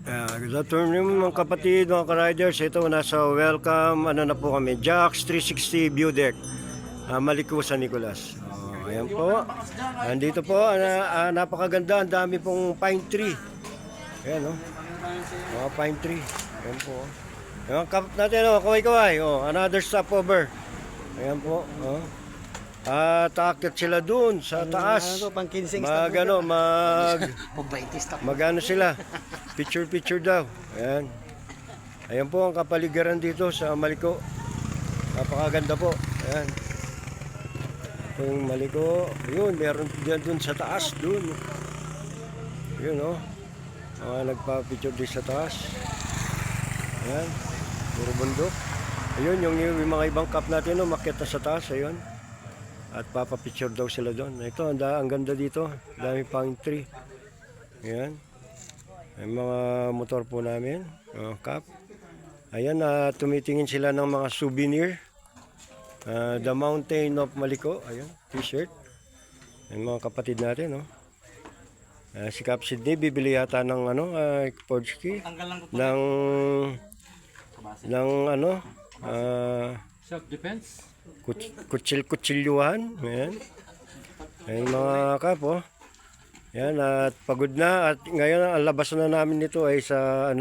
Good afternoon mga kapatid, mga ka-riders. Ito, nasa welcome, ano na po kami, Jax 360 View Deck, Maliko, San Nicolas. Ayan po, andito po, napakaganda, ang dami pong pine tree. Ayan, mga pine tree. Ayan po. Ayan, kap natin, kaway-kaway, another stopover. Ayan po, at aakyat sila dun sa taas. Magano sila. Picture daw. Ayan. Ayan po ang kapaligiran dito sa Maliko. Napakaganda po. Ayan. Ito yung Maliko. Yun, meron diyan dun sa taas dun. Yun mga nagpa-picture din sa taas. Ayan. Puro bundok. Ayun, yung mga ibang cup natin, umakyat na sa taas. Ayun. At papapicture daw sila doon. Ito, ang ganda dito. Dami pang tree. Ayan. May mga motor po namin. Cup. Ayan, tumitingin sila ng mga souvenir. The Mountain of Maliko. Ayan, t-shirt. Ayan, mga kapatid natin. Si Cap Sydney, bibili yata ng Podski. Ng self-defense? Kutsilyuhan. Ayan. Ayan mga kapo. Ayan, at pagod na. At ngayon, ang labas na namin nito ay sa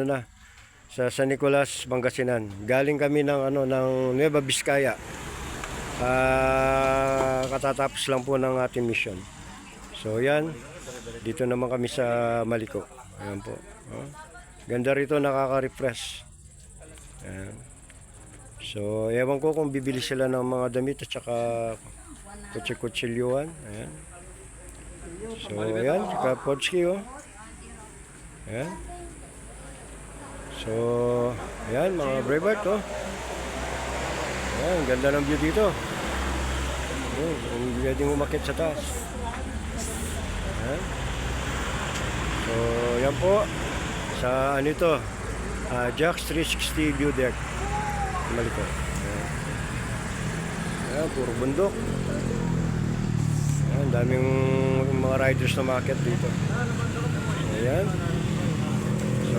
sa San Nicolas, Pangasinan. Galing kami ng Nueva Vizcaya. Katatapos lang po ng ating mission. So yan, dito naman kami sa Maliko. Ayan po. Ganda rito, nakaka-refresh. Ayan. So, ewan ko kung bibili sila ng mga damit at saka kutsilyuhan. Ayan. So, ayan. Saka Podski, Ayan. So, ayan, mga Brevard, Ayan, ganda ng view dito. Ayan, kung pwedeng umakit sa taas. Ayan. So, ayan po. Sa Jax 360 View Deck. Maliko. Ayan, puro bundok. Ayan, daming mga riders na market dito. Ayan. So,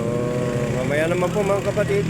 mamaya naman po mga kapatid.